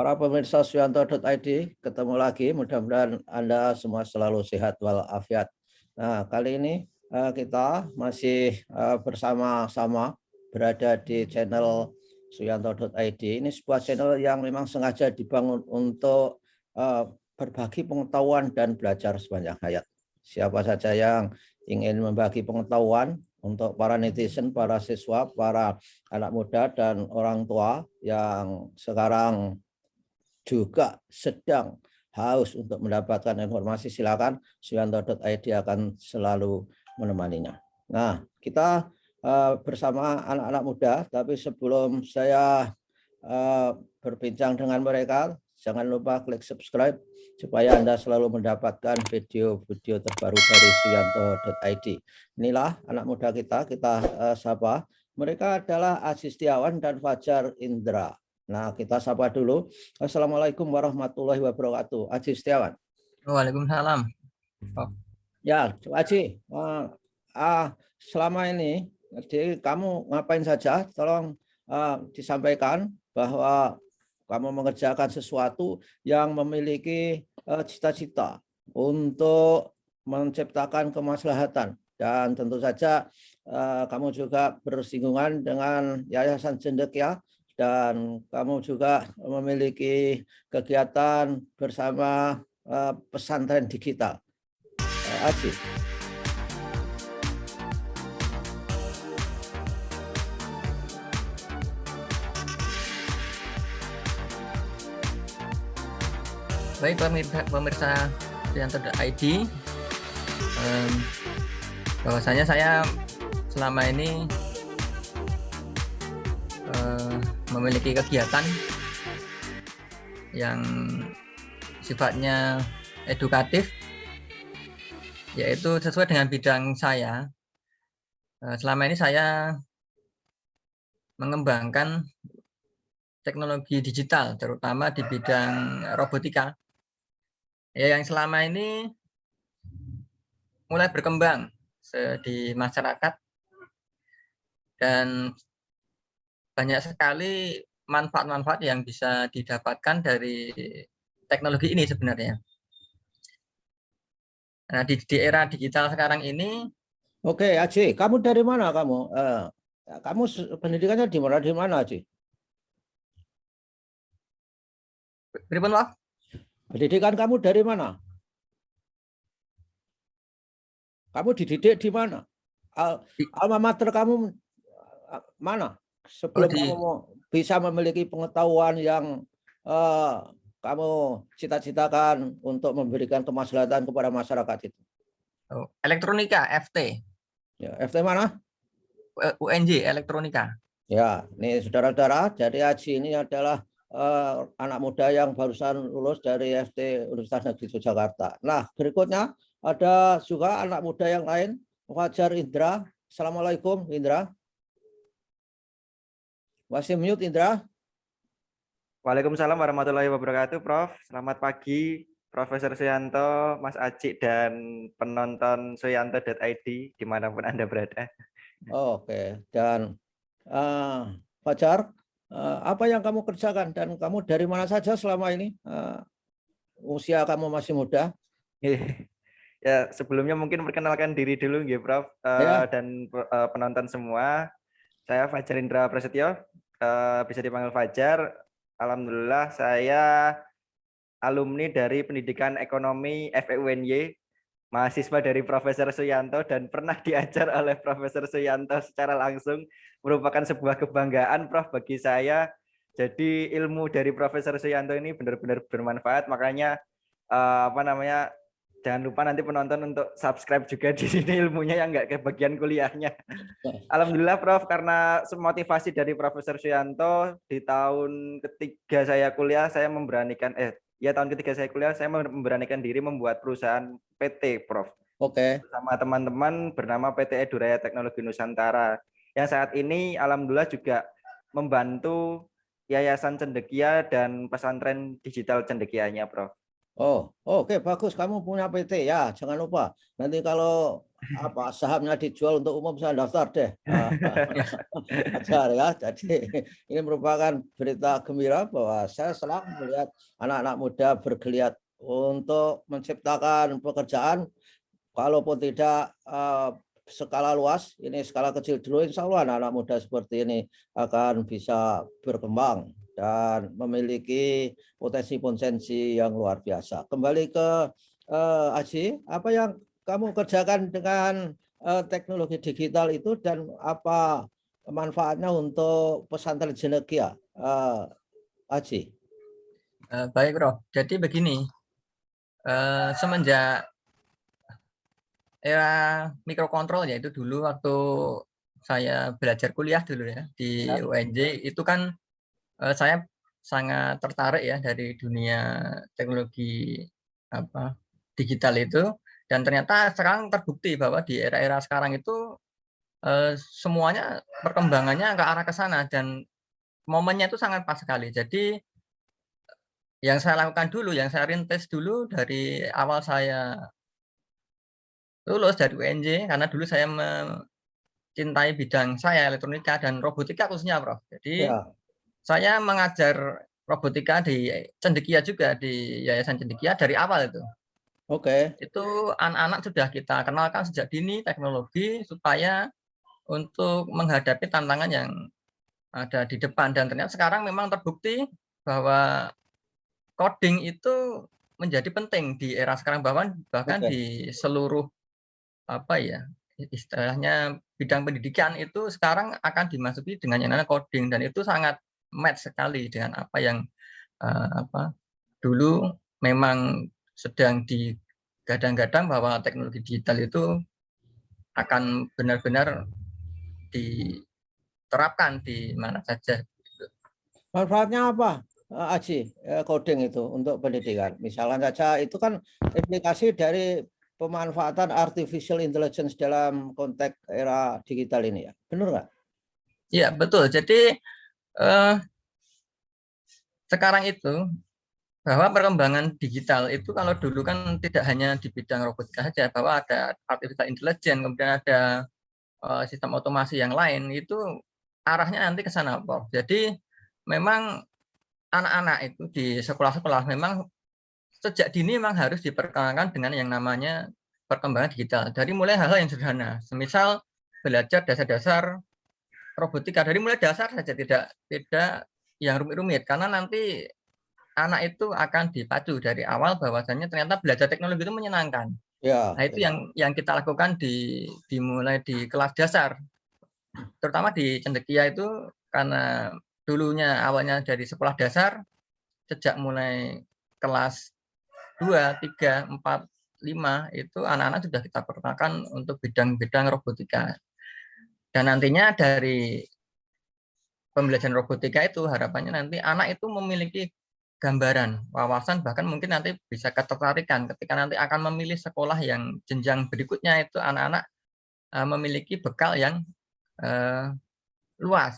para pemirsa Suyanto.id, ketemu lagi. Mudah-mudahan Anda semua selalu sehat walafiat. Nah, kali ini kita masih bersama-sama berada di channel Suyanto.id. Ini sebuah channel yang memang sengaja dibangun untuk berbagi pengetahuan dan belajar sepanjang hayat. Siapa saja yang ingin membagi pengetahuan untuk para netizen, para siswa, para anak muda, dan orang tua yang sekarang juga sedang haus untuk mendapatkan informasi, silakan Suyanto.id akan selalu menemaninya. Nah, kita bersama anak-anak muda, tapi sebelum saya berbincang dengan mereka, jangan lupa klik subscribe supaya Anda selalu mendapatkan video-video terbaru dari Suyanto.id. Inilah anak muda kita sapa. Mereka adalah Aji Setiawan dan Fajar Indra. Nah, kita sapa dulu. Assalamualaikum warahmatullahi wabarakatuh. Aji Setiawan. Waalaikumsalam. Oh. Ya, Aji, selama ini jadi kamu ngapain saja? Tolong disampaikan bahwa kamu mengerjakan sesuatu yang memiliki cita-cita untuk menciptakan kemaslahatan, dan tentu saja kamu juga bersinggungan dengan Yayasan Cendekia, dan kamu juga memiliki kegiatan bersama pesantren digital. Aji. Baik pemirsa Suyanto.id, bahwasanya saya selama ini memiliki kegiatan yang sifatnya edukatif, yaitu sesuai dengan bidang saya. Selama ini saya mengembangkan teknologi digital, terutama di bidang robotika, ya, yang selama ini mulai berkembang di masyarakat, dan banyak sekali manfaat-manfaat yang bisa didapatkan dari teknologi ini sebenarnya. Nah, di era digital sekarang ini. Oke, Aji, kamu dari mana kamu? Kamu pendidikannya di mana, Aji? Pripun, Pak? Pendidikan kamu dari mana? Kamu dididik di mana? Alma mater kamu mana? Sebelum kamu bisa memiliki pengetahuan yang kamu cita-citakan untuk memberikan kemaslahatan kepada masyarakat itu. Elektronika, FT. Ya, FT mana? UNJ, elektronika. Ya, ini saudara-saudara, jadi Aji ini adalah anak muda yang barusan lulus dari FT Universitas Negeri Yogyakarta. Nah, berikutnya ada juga anak muda yang lain, Fajar Indra. Assalamualaikum, Indra. Masih mute, Indra? Waalaikumsalam warahmatullahi wabarakatuh, Prof. Selamat pagi, Profesor Suyanto, Mas Aji, dan penonton Suyanto.id dimanapun Anda berada. Oke, dan Fajar, apa yang kamu kerjakan dan kamu dari mana saja selama ini? Usia kamu masih muda. Ya, sebelumnya mungkin perkenalkan diri dulu, ya, Prof. Ya. Dan penonton semua. Saya Fajar Indra Prasetyo, bisa dipanggil Fajar. Alhamdulillah saya alumni dari Pendidikan Ekonomi FEUNY, mahasiswa dari Profesor Suyanto, dan pernah diajar oleh Profesor Suyanto secara langsung. Merupakan sebuah kebanggaan, Prof, bagi saya. Jadi ilmu dari Profesor Suyanto ini benar-benar bermanfaat. Makanya jangan lupa nanti penonton untuk subscribe juga di sini ilmunya, yang nggak kebagian kuliahnya. Alhamdulillah, Prof, karena motivasi dari Profesor Suyanto, di tahun ketiga saya kuliah, saya memberanikan tahun ketiga saya kuliah, saya memberanikan diri membuat perusahaan PT, Prof. Oke. Bersama teman-teman bernama PT Eduraya Teknologi Nusantara, yang saat ini alhamdulillah juga membantu Yayasan Cendekia dan pesantren digital Cendekianya, Prof. Oh, oke, bagus. Kamu punya PT ya, jangan lupa. Nanti kalau sahamnya dijual untuk umum saya daftar deh. Ajar ya. Jadi ini merupakan berita gembira bahwa saya senang melihat anak-anak muda bergeliat untuk menciptakan pekerjaan, walaupun tidak skala luas, ini skala kecil dulu. Insya Allah anak-anak muda seperti ini akan bisa berkembang dan memiliki potensi-potensi yang luar biasa. Kembali ke Aji, apa yang kamu kerjakan dengan teknologi digital itu dan apa manfaatnya untuk pesantren Jenekia, Aji? Baik, Prof. Jadi begini, semenjak era mikrokontrol, yaitu dulu waktu saya belajar kuliah dulu ya di UNJ, itu kan saya sangat tertarik ya dari dunia teknologi digital itu, dan ternyata sekarang terbukti bahwa di era-era sekarang itu semuanya perkembangannya ke arah ke sana dan momennya itu sangat pas sekali. Jadi yang saya lakukan dulu, yang saya rintis dulu dari awal saya lulus dari UNJ, karena dulu saya mencintai bidang saya elektronika dan robotika khususnya, Prof. Jadi Ya, saya mengajar robotika di Cendekia juga, di Yayasan Cendekia dari awal itu. oke. Itu anak-anak sudah kita kenalkan sejak dini teknologi supaya untuk menghadapi tantangan yang ada di depan, dan ternyata sekarang memang terbukti bahwa coding itu menjadi penting di era sekarang, bahkan Oke. di seluruh istilahnya bidang pendidikan itu sekarang akan dimasuki dengan yang namanya coding, dan itu sangat match sekali dengan apa yang dulu memang sedang digadang-gadang bahwa teknologi digital itu akan benar-benar diterapkan di mana saja. Manfaatnya apa, Aji, coding itu untuk pendidikan? Misalkan saja itu kan implikasi dari pemanfaatan artificial intelligence dalam konteks era digital ini ya. Benar nggak? Iya, betul. Jadi sekarang itu bahwa perkembangan digital itu kalau dulu kan tidak hanya di bidang robotika saja, bahwa ada artificial intelligence, kemudian ada sistem otomasi yang lain, itu arahnya nanti ke sana, Prof. Jadi memang anak-anak itu di sekolah-sekolah memang sejak dini memang harus diperkenalkan dengan yang namanya perkembangan digital. Dari mulai hal-hal yang sederhana, semisal belajar dasar-dasar robotika dari mulai dasar saja, tidak yang rumit-rumit, karena nanti anak itu akan dipacu dari awal bahwasanya ternyata belajar teknologi itu menyenangkan. Ya, Nah, itu yang kita lakukan dimulai di kelas dasar, terutama di Cendekia itu, karena dulunya awalnya dari sekolah dasar, sejak mulai kelas 2, 3, 4, 5 itu anak-anak sudah kita perkenalkan untuk bidang-bidang robotika. Dan nantinya dari pembelajaran robotika itu harapannya nanti anak itu memiliki gambaran, wawasan, bahkan mungkin nanti bisa ketertarikan ketika nanti akan memilih sekolah yang jenjang berikutnya, itu anak-anak memiliki bekal yang luas,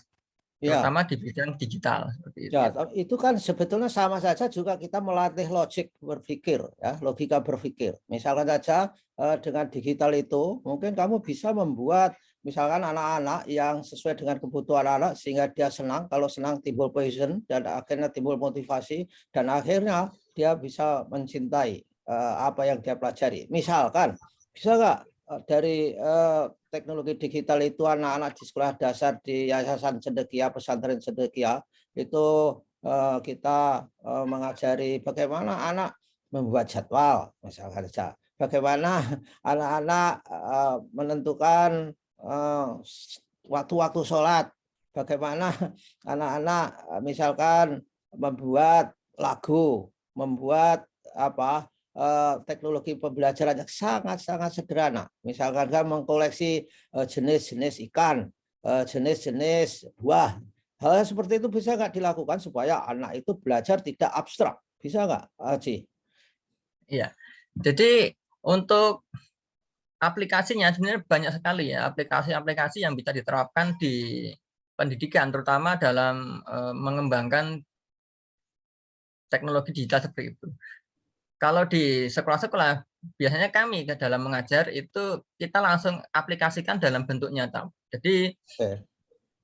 ya. terutama di bidang digital seperti itu. Ya, itu kan sebetulnya sama saja juga kita melatih logik berpikir, ya, logika berpikir. Misalkan saja dengan digital itu, mungkin kamu bisa membuat, misalkan anak-anak yang sesuai dengan kebutuhan anak, sehingga dia senang, kalau senang timbul passion, dan akhirnya timbul motivasi, dan akhirnya dia bisa mencintai apa yang dia pelajari. Misalkan, bisa nggak dari teknologi digital itu anak-anak di sekolah dasar di Yayasan Cendekia, pesantren Cendekia, itu kita mengajari bagaimana anak membuat jadwal, misalkan saja. Bagaimana anak-anak menentukan waktu-waktu sholat. Bagaimana anak-anak misalkan membuat lagu, membuat teknologi pembelajaran yang sangat-sangat sederhana. Misalkan kan mengkoleksi jenis-jenis ikan, jenis-jenis buah. Hal seperti itu bisa nggak dilakukan supaya anak itu belajar tidak abstrak? Bisa nggak, Aji? Iya. Jadi untuk aplikasinya sebenarnya banyak sekali ya, aplikasi-aplikasi yang bisa diterapkan di pendidikan, terutama dalam mengembangkan teknologi digital seperti itu. kalau di sekolah-sekolah biasanya kami dalam mengajar itu kita langsung aplikasikan dalam bentuk nyata. Jadi Oke.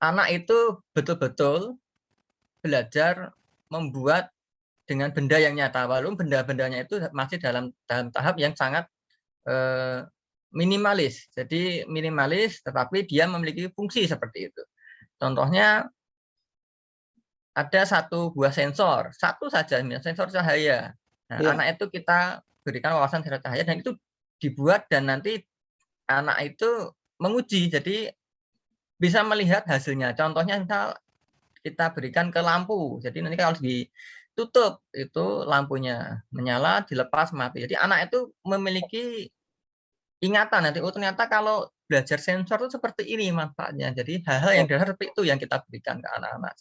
anak itu betul-betul belajar membuat dengan benda yang nyata, walaupun benda-bendanya itu masih dalam tahap yang sangat minimalis. Jadi minimalis, tetapi dia memiliki fungsi seperti itu. Contohnya ada satu buah sensor, satu saja, sensor cahaya. Nah, Iya. anak itu kita berikan wawasan sensor cahaya dan itu dibuat dan nanti anak itu menguji, jadi bisa melihat hasilnya. Contohnya misal kita berikan ke lampu, jadi nanti kalau ditutup itu lampunya menyala, dilepas mati. Jadi anak itu memiliki ingatan nanti, oh ternyata kalau belajar sensor itu seperti ini manfaatnya. Jadi hal-hal yang dasar seperti itu yang kita berikan ke anak-anak.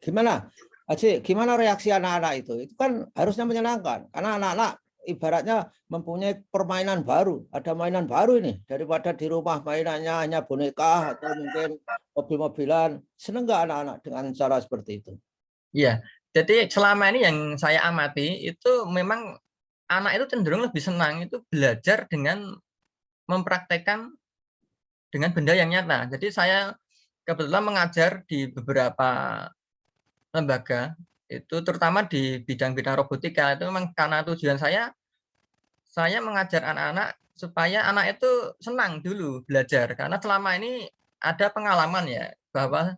Gimana, Aci? Gimana reaksi anak-anak itu? Itu kan harusnya menyenangkan, karena anak-anak ibaratnya mempunyai permainan baru. Ada mainan baru ini daripada di rumah mainannya hanya boneka atau mungkin mobil-mobilan. Seneng nggak anak-anak dengan cara seperti itu? Iya, jadi selama ini yang saya amati itu memang anak itu cenderung lebih senang itu belajar dengan mempraktekkan dengan benda yang nyata. Jadi saya kebetulan mengajar di beberapa lembaga itu terutama di bidang-bidang robotika itu memang karena tujuan saya mengajar anak-anak supaya anak itu senang dulu belajar karena selama ini ada pengalaman ya bahwa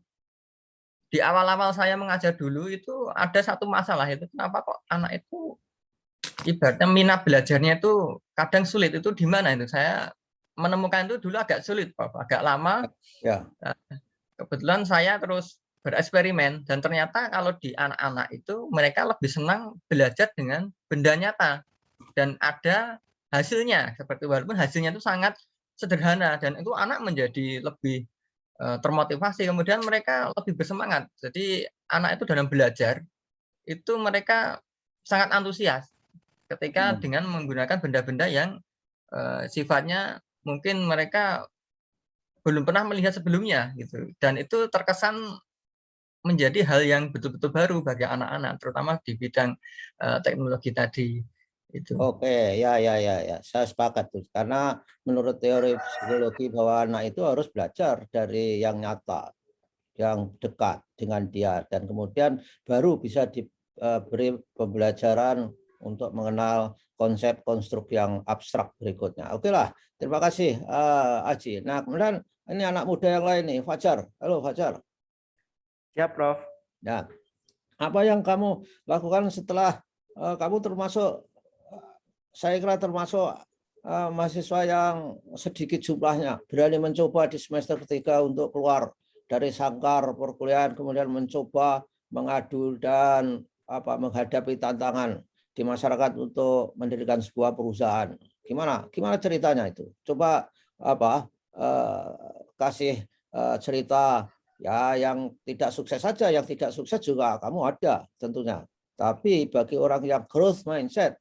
di awal-awal saya mengajar dulu itu ada satu masalah itu kenapa kok anak itu ibaratnya minat belajarnya itu kadang sulit itu di mana itu saya menemukan itu dulu agak sulit Bapak, agak lama. Ya. Kebetulan saya terus bereksperimen dan ternyata kalau di anak-anak itu mereka lebih senang belajar dengan benda nyata dan ada hasilnya seperti walaupun hasilnya itu sangat sederhana dan itu anak menjadi lebih termotivasi kemudian mereka lebih bersemangat. Jadi anak itu dalam belajar itu mereka sangat antusias ketika dengan menggunakan benda-benda yang sifatnya mungkin mereka belum pernah melihat sebelumnya gitu dan itu terkesan menjadi hal yang betul-betul baru bagi anak-anak terutama di bidang teknologi tadi itu. Oke, ya. Saya sepakat tuh. Karena menurut teori psikologi bahwa anak itu harus belajar dari yang nyata, yang dekat dengan dia, dan kemudian baru bisa diberi pembelajaran untuk mengenal konsep konstruk yang abstrak berikutnya. Oke lah, terima kasih Aji. Nah, kemudian ini anak muda yang lain nih, Fajar. Halo Fajar. Siap, Prof. Nah, apa yang kamu lakukan setelah kamu termasuk, saya kira termasuk mahasiswa yang sedikit jumlahnya berani mencoba di semester ketiga untuk keluar dari sangkar perkuliahan, kemudian mencoba mengadu dan menghadapi tantangan di masyarakat untuk mendirikan sebuah perusahaan. Gimana ceritanya itu? Coba kasih cerita ya, yang tidak sukses saja, yang tidak sukses juga kamu ada tentunya. Tapi bagi orang yang growth mindset,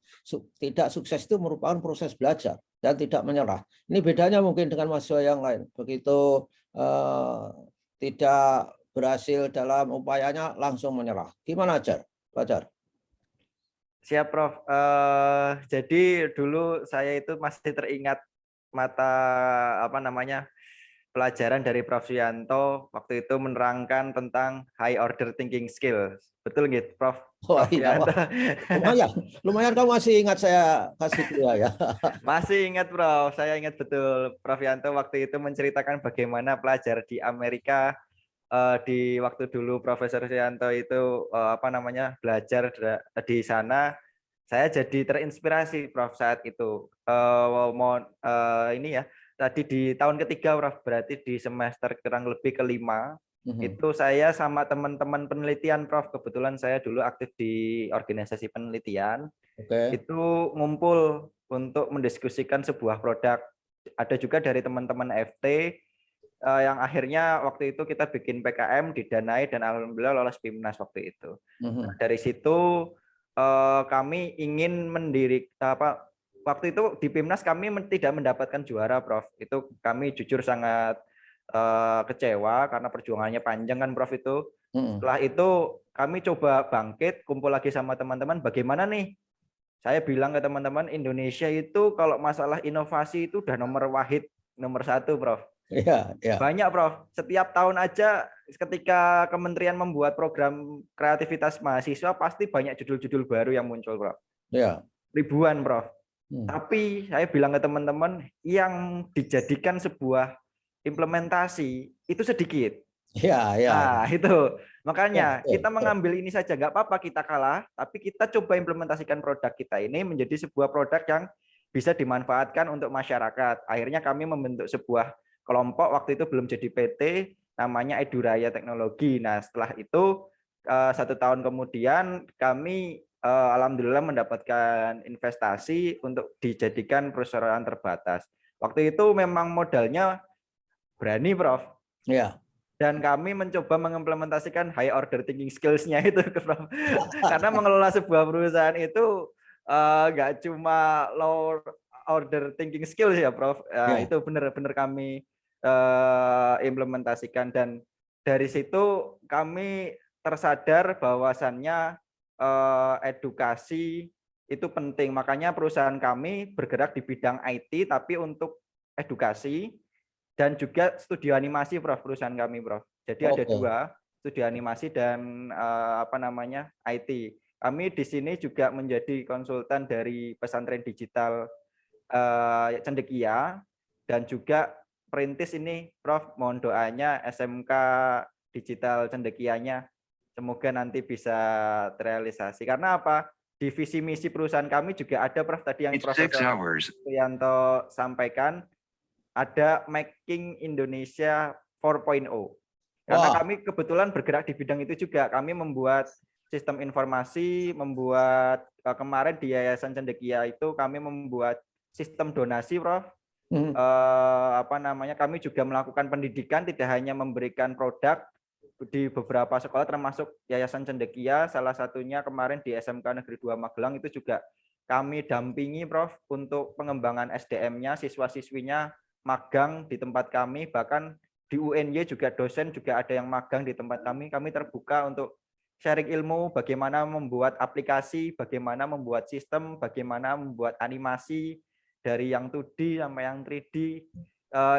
tidak sukses itu merupakan proses belajar dan tidak menyerah. Ini bedanya mungkin dengan mahasiswa yang lain. Begitu tidak berhasil dalam upayanya langsung menyerah. Gimana Jar? Fajar? Siap, Prof. Jadi dulu saya itu masih teringat mata pelajaran dari Prof. Suyanto waktu itu menerangkan tentang high order thinking skills. Betul gitu, Prof. Oh Prof. iya, Suyanto. lumayan kamu masih ingat saya kasih kuliah ya. Masih ingat, Prof. Saya ingat betul. Prof. Yanto waktu itu menceritakan bagaimana pelajar di Amerika di waktu dulu Profesor Suyanto itu belajar di sana. Saya jadi terinspirasi, Prof. Saat itu. Ini ya. Tadi di tahun ketiga, Prof, berarti di semester kurang lebih kelima, itu saya sama teman-teman penelitian, Prof. Kebetulan saya dulu aktif di organisasi penelitian. Oke. Itu ngumpul untuk mendiskusikan sebuah produk. Ada juga dari teman-teman FT yang akhirnya waktu itu kita bikin PKM, didanai, dan alhamdulillah lolos PIMNAS waktu itu. Nah, dari situ kami ingin waktu itu di PIMNAS kami tidak mendapatkan juara, Prof. Itu kami jujur sangat kecewa karena perjuangannya panjang kan, Prof. Itu. Setelah itu kami coba bangkit, kumpul lagi sama teman-teman, bagaimana nih Saya bilang ke teman-teman, Indonesia itu kalau masalah inovasi itu udah nomor wahid, nomor 1, Prof. Iya, iya. Banyak, Prof. Setiap tahun aja ketika kementerian membuat program kreativitas mahasiswa pasti banyak judul-judul baru yang muncul, Prof. Iya. Ribuan, Prof. Hmm. Tapi saya bilang ke teman-teman, yang dijadikan sebuah implementasi itu sedikit. Iya, iya. Nah, itu. Ya, Makanya betul, kita betul. mengambil ini saja, nggak apa-apa kita kalah, tapi kita coba implementasikan produk kita ini menjadi sebuah produk yang bisa dimanfaatkan untuk masyarakat. Akhirnya kami membentuk sebuah kelompok, waktu itu belum jadi PT, namanya Eduraya Teknologi. Nah, setelah itu 1 tahun kemudian kami alhamdulillah mendapatkan investasi untuk dijadikan perusahaan terbatas. Waktu itu memang modalnya berani, Prof. Iya. Dan kami mencoba mengimplementasikan high order thinking skills-nya itu, Prof. Karena mengelola sebuah perusahaan itu nggak cuma low order thinking skills ya, Prof. Iya. Itu benar-benar kami implementasikan, dan dari situ kami tersadar bahwasannya edukasi itu penting. Makanya perusahaan kami bergerak di bidang IT tapi untuk edukasi. Dan juga studio animasi, Prof, perusahaan kami, Prof. Jadi ada Oke. 2, studio animasi dan IT. Kami di sini juga menjadi konsultan dari pesantren digital Cendekia, dan juga perintis ini, Prof, mohon doanya SMK Digital Cendekianya semoga nanti bisa terrealisasi. Karena apa? Di visi misi perusahaan kami juga ada, Prof, tadi yang Profesor Priyanto sampaikan, ada Making Indonesia 4.0. Karena Wah. kami kebetulan bergerak di bidang itu juga. Kami membuat sistem informasi, membuat kemarin di Yayasan Cendekia itu kami membuat sistem donasi, Prof. Hmm. Kami juga melakukan pendidikan, tidak hanya memberikan produk di beberapa sekolah termasuk Yayasan Cendekia, salah satunya kemarin di SMK Negeri 2 Magelang itu juga kami dampingi, Prof, untuk pengembangan SDM-nya, siswa-siswinya magang di tempat kami, bahkan di UNY juga dosen juga ada yang magang di tempat kami. Kami terbuka untuk sharing ilmu, bagaimana membuat aplikasi, bagaimana membuat sistem, bagaimana membuat animasi dari yang 2D sampai yang 3D.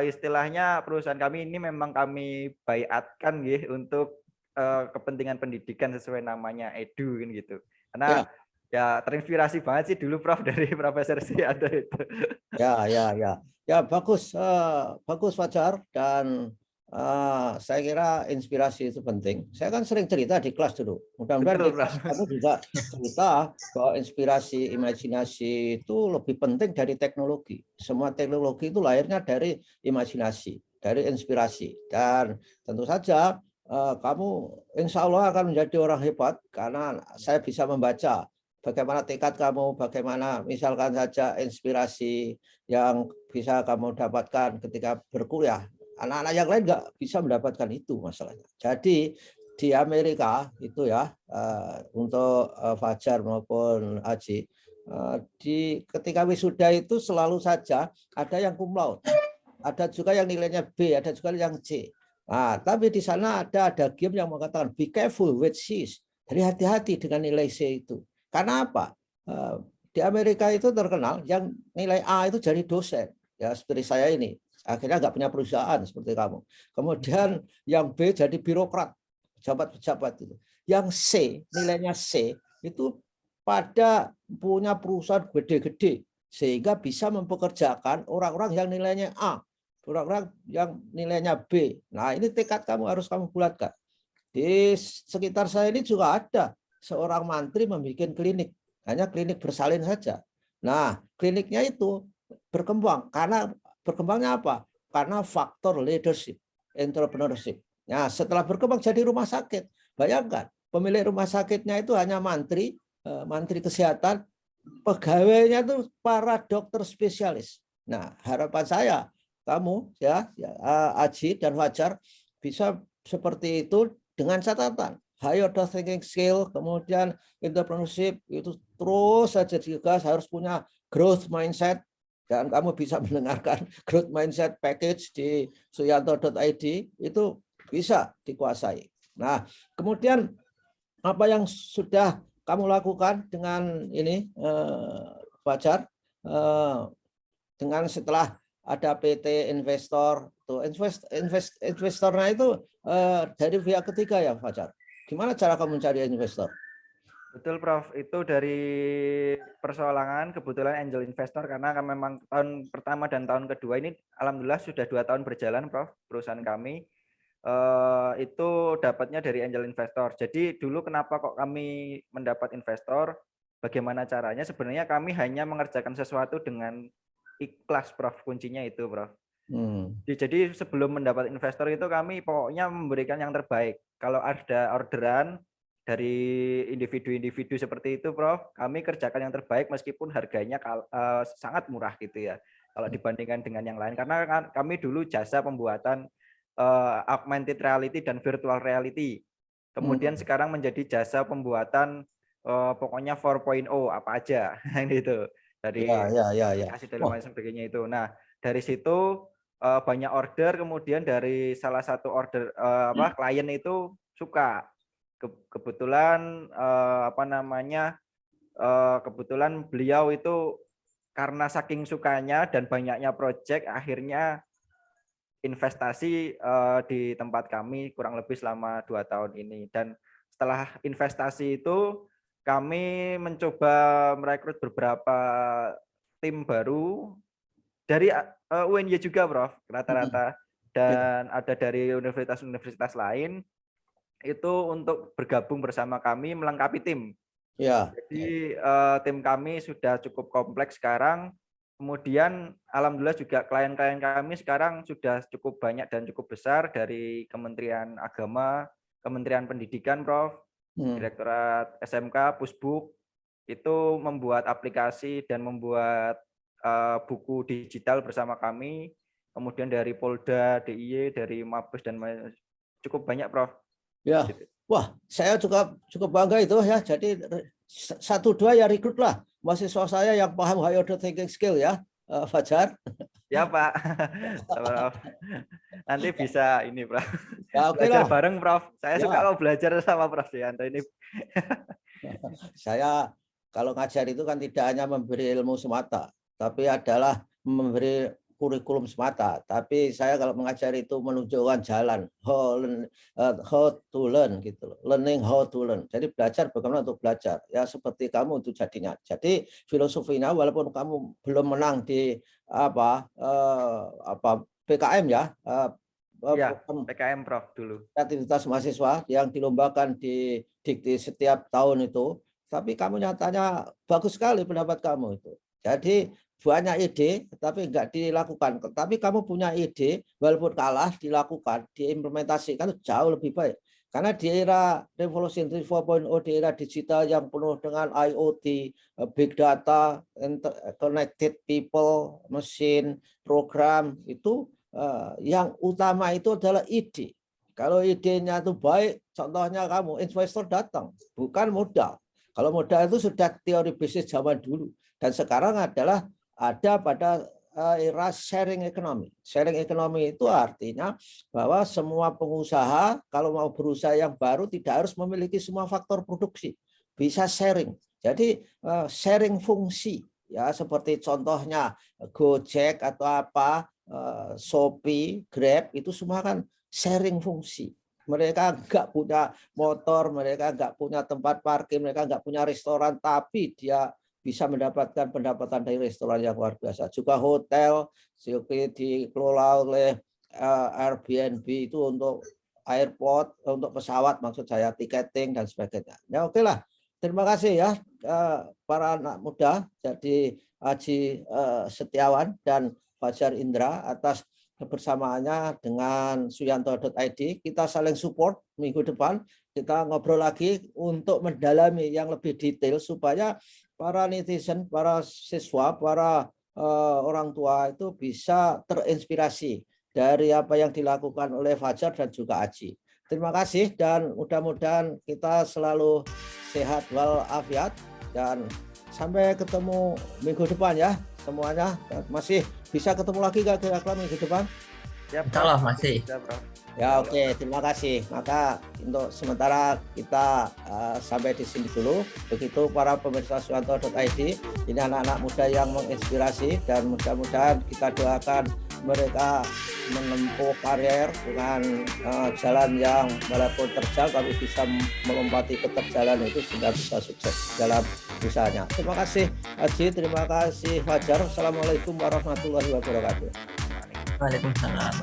Istilahnya perusahaan kami ini memang kami baiatkan untuk kepentingan pendidikan sesuai namanya edu gitu. Karena ya terinspirasi banget sih dulu, Prof, dari Profesor Siado itu. Ya, bagus, bagus Fajar, dan saya kira inspirasi itu penting. Saya kan sering cerita di kelas dulu. Mudah-mudahan di Betul, kelas Prof. kamu juga cerita bahwa inspirasi, imajinasi itu lebih penting dari teknologi. Semua teknologi itu lahirnya dari imajinasi, dari inspirasi. Dan tentu saja kamu insya Allah akan menjadi orang hebat karena saya bisa membaca bagaimana tekad kamu, bagaimana misalkan saja inspirasi yang bisa kamu dapatkan ketika berkuliah. Anak-anak yang lain nggak bisa mendapatkan itu masalahnya. Jadi di Amerika itu ya, untuk Fajar maupun Aji, ketika wisuda itu selalu saja ada yang cum laude, ada juga yang nilainya B, ada juga yang C. Nah, tapi di sana ada game yang mengatakan be careful with C's. Jadi hati-hati dengan nilai C itu. Karena apa? Di Amerika itu terkenal yang nilai A itu jadi dosen, ya seperti saya ini. Akhirnya nggak punya perusahaan seperti kamu. Kemudian yang B jadi birokrat, pejabat-pejabat itu. Yang C, nilainya C itu pada punya perusahaan gede-gede sehingga bisa mempekerjakan orang-orang yang nilainya A, orang-orang yang nilainya B. Nah, ini tekad kamu harus kamu bulatkan. Di sekitar saya ini juga ada seorang mantri membuat klinik, hanya klinik bersalin saja. Nah, kliniknya itu berkembang karena berkembangnya apa? Karena faktor leadership, entrepreneurship. Nah, setelah berkembang jadi rumah sakit. Bayangkan, pemilik rumah sakitnya itu hanya mantri, mantri kesehatan, pegawainya itu para dokter spesialis. Nah, harapan saya kamu ya Aji dan Fajar bisa seperti itu dengan catatan high order thinking skill, kemudian entrepreneurship itu terus saja juga harus punya growth mindset, dan kamu bisa mendengarkan growth mindset package di suyanto.id itu bisa dikuasai. Nah, kemudian apa yang sudah kamu lakukan dengan ini Fajar, dengan setelah ada PT investor tuh investornya itu dari pihak ketiga ya Fajar. Gimana cara kamu mencari investor? Betul Prof, itu dari persoalangan kebetulan angel investor karena memang tahun pertama dan tahun kedua ini alhamdulillah sudah 2 tahun berjalan Prof, perusahaan kami itu dapatnya dari angel investor. Jadi dulu kenapa kok kami mendapat investor, bagaimana caranya? Sebenarnya kami hanya mengerjakan sesuatu dengan ikhlas Prof, kuncinya itu Prof. Jadi sebelum mendapat investor itu kami pokoknya memberikan yang terbaik. Kalau ada orderan dari individu-individu seperti itu, Prof, kami kerjakan yang terbaik meskipun harganya sangat murah gitu ya, kalau dibandingkan dengan yang lain. Karena kami dulu jasa pembuatan augmented reality dan virtual reality. Kemudian sekarang menjadi jasa pembuatan pokoknya 4.0 apa aja gitu. Dari aplikasi dan lain sebagainya itu. Nah, dari situ banyak order, kemudian dari salah satu order klien itu suka. Kebetulan kebetulan beliau itu karena saking sukanya dan banyaknya project akhirnya investasi di tempat kami kurang lebih selama 2 tahun ini. Dan setelah investasi itu kami mencoba merekrut beberapa tim baru dari UNY juga Prof rata-rata, dan ada dari universitas-universitas lain itu untuk bergabung bersama kami melengkapi tim. Jadi tim kami sudah cukup kompleks sekarang. Kemudian alhamdulillah juga klien-klien kami sekarang sudah cukup banyak dan cukup besar dari Kementerian Agama, Kementerian Pendidikan Prof, Direktorat SMK, Pusbuk, itu membuat aplikasi dan membuat buku digital bersama kami. Kemudian dari Polda, DIY, dari Mabes dan cukup banyak Prof. Ya, wah, saya juga cukup bangga itu ya. Jadi 1-2 ya rekrut lah mahasiswa saya yang paham high order thinking skill ya, Fajar. Ya Pak, Prof. Nanti bisa ini Prof. Ya, belajar bareng Prof. Saya suka mau belajar sama Prof Yanto ini. Saya kalau ngajar itu kan tidak hanya memberi ilmu semata, tapi adalah memberi kurikulum semata, tapi saya kalau mengajar itu menunjukkan jalan, how to learn gitu, learning how to learn. Jadi belajar bagaimana untuk belajar, ya seperti kamu itu jadinya. Jadi filosofinya walaupun kamu belum menang di PKM ya, PKM Prof dulu. Aktivitas mahasiswa yang dilombakan di dikti setiap tahun itu, tapi kamu nyatanya bagus sekali pendapat kamu itu. Jadi banyak ide tapi enggak dilakukan. Tapi kamu punya ide walaupun kalah dilakukan, diimplementasikan itu jauh lebih baik. Karena di era revolusi 4.0, di era digital yang penuh dengan IoT, big data, connected people, mesin, program, itu yang utama itu adalah ide. Kalau idenya itu baik, contohnya kamu investor datang, bukan modal. Kalau modal itu sudah teori bisnis zaman dulu. Dan sekarang adalah ada pada era sharing economy. Sharing economy itu artinya bahwa semua pengusaha kalau mau berusaha yang baru tidak harus memiliki semua faktor produksi. Bisa sharing. Jadi sharing fungsi. Ya, seperti contohnya Gojek atau apa, Shopee, Grab, itu semua kan sharing fungsi. Mereka nggak punya motor, mereka nggak punya tempat parkir, mereka nggak punya restoran, tapi dia bisa mendapatkan pendapatan dari restoran yang luar biasa. Juga hotel dikelola oleh Airbnb itu untuk airport, untuk pesawat maksud saya, tiketing dan sebagainya. Ya oke lah. Terima kasih ya para anak muda, jadi Haji Setiawan dan Fajar Indra atas kebersamaannya dengan Suyanto.id. Kita saling support minggu depan. Kita ngobrol lagi untuk mendalami yang lebih detail supaya para netizen, para siswa, para orang tua itu bisa terinspirasi dari apa yang dilakukan oleh Fajar dan juga Aji. Terima kasih dan mudah-mudahan kita selalu sehat walafiat dan sampai ketemu minggu depan ya semuanya. Masih bisa ketemu lagi kira-kira minggu depan? Ya, Insya Allah masih. Bisa, Prof. Ya oke, terima kasih. Maka untuk sementara kita sampai di sini dulu. Begitu para pemirsa Suwanto.id, ini anak-anak muda yang menginspirasi dan mudah-mudahan kita doakan mereka menempuh karir dengan jalan yang walaupun terjal tapi bisa melompati keterjalan itu sehingga bisa sukses dalam usahanya. Terima kasih Haji, terima kasih Fajar. Assalamualaikum warahmatullahi wabarakatuh. Waalaikumsalam.